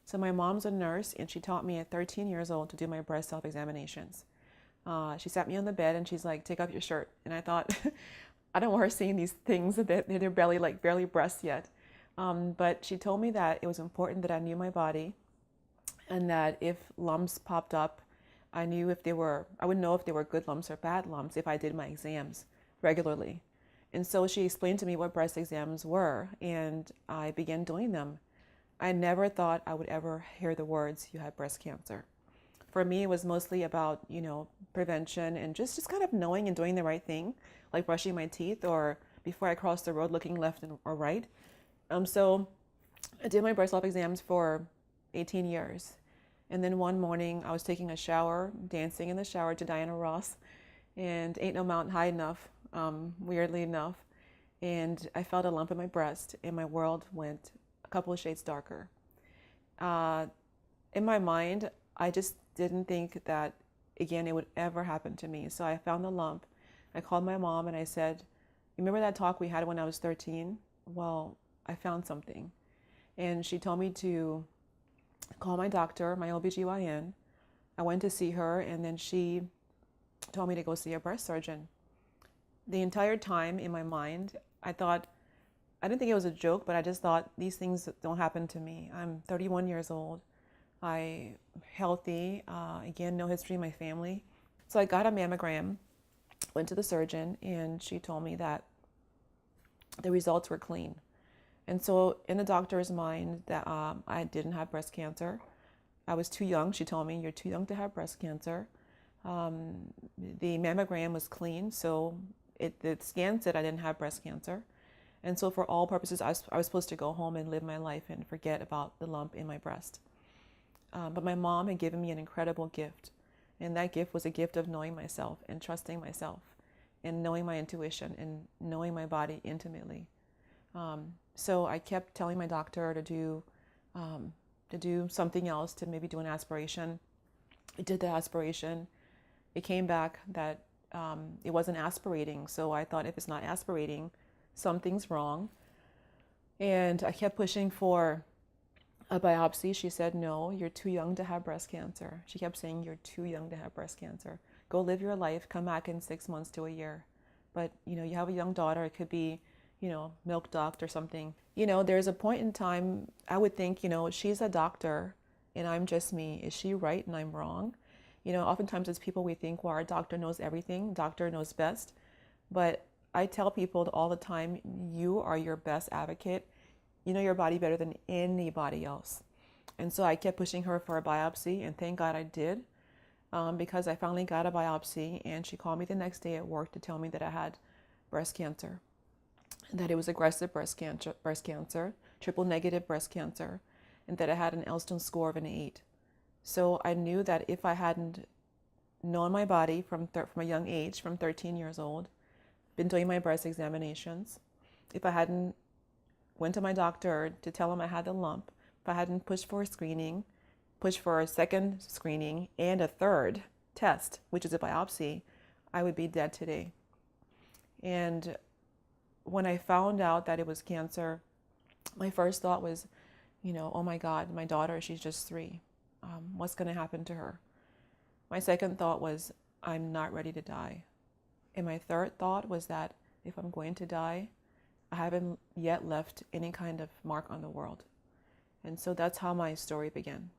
So my mom's a nurse, and she taught me at 13 years old to do my breast self-examinations. She sat me on the bed and she's like, take off your shirt. And I thought, I don't want her seeing these things that they're barely breasts yet. But she told me that it was important that I knew my body, and that if lumps popped up, I would know if they were good lumps or bad lumps if I did my exams regularly. And so she explained to me what breast exams were, and I began doing them. I never thought I would ever hear the words, you have breast cancer. For me, it was mostly about, prevention and just kind of knowing and doing the right thing, like brushing my teeth or before I crossed the road, looking left or right. So I did my breast self exams for 18 years. And then one morning I was taking a shower, dancing in the shower to Diana Ross, and Ain't No Mountain High Enough, weirdly enough. And I felt a lump in my breast, and my world went a couple of shades darker. In my mind, I just didn't think that, again, it would ever happen to me. So I found the lump. I called my mom and I said, remember that talk we had when I was 13? Well, I found something. And she told me to call my doctor, my OBGYN. I went to see her, and then she told me to go see a breast surgeon. The entire time in my mind, I didn't think it was a joke, but I just thought these things don't happen to me. I'm 31 years old. I'm healthy. Again, no history in my family. So I got a mammogram, went to the surgeon, and she told me that the results were clean. And so in the doctor's mind, that I didn't have breast cancer. I was too young. She told me, you're too young to have breast cancer. The mammogram was clean, so the scan said I didn't have breast cancer. And so for all purposes, I was supposed to go home and live my life and forget about the lump in my breast. But my mom had given me an incredible gift. And that gift was a gift of knowing myself and trusting myself and knowing my intuition and knowing my body intimately. So I kept telling my doctor to do something else, to maybe do an aspiration. I did the aspiration. It came back that it wasn't aspirating. So I thought, if it's not aspirating, something's wrong. And I kept pushing for a biopsy. She said, no, you're too young to have breast cancer. She kept saying, you're too young to have breast cancer. Go live your life, come back in 6 months to a year. But, you have a young daughter. It could be, milk duct or something. There's a point in time I would think, she's a doctor and I'm just me. Is she right and I'm wrong? Oftentimes as people we think, well, our doctor knows everything. Doctor knows best. But I tell people all the time, you are your best advocate. You know your body better than anybody else. And so I kept pushing her for a biopsy, and thank God I did, because I finally got a biopsy, and she called me the next day at work to tell me that I had breast cancer, that it was aggressive breast cancer, triple negative breast cancer, and that I had an Elston score of an 8. So I knew that if I hadn't known my body from a young age, from 13 years old, been doing my breast examinations, if I hadn't went to my doctor to tell him I had the lump, if I hadn't pushed for a screening, pushed for a second screening and a third test, which is a biopsy, I would be dead today. And when I found out that it was cancer, my first thought was, oh my God, my daughter, she's just 3. What's going to happen to her? My second thought was, I'm not ready to die. And my third thought was that if I'm going to die, I haven't yet left any kind of mark on the world. And so that's how my story began.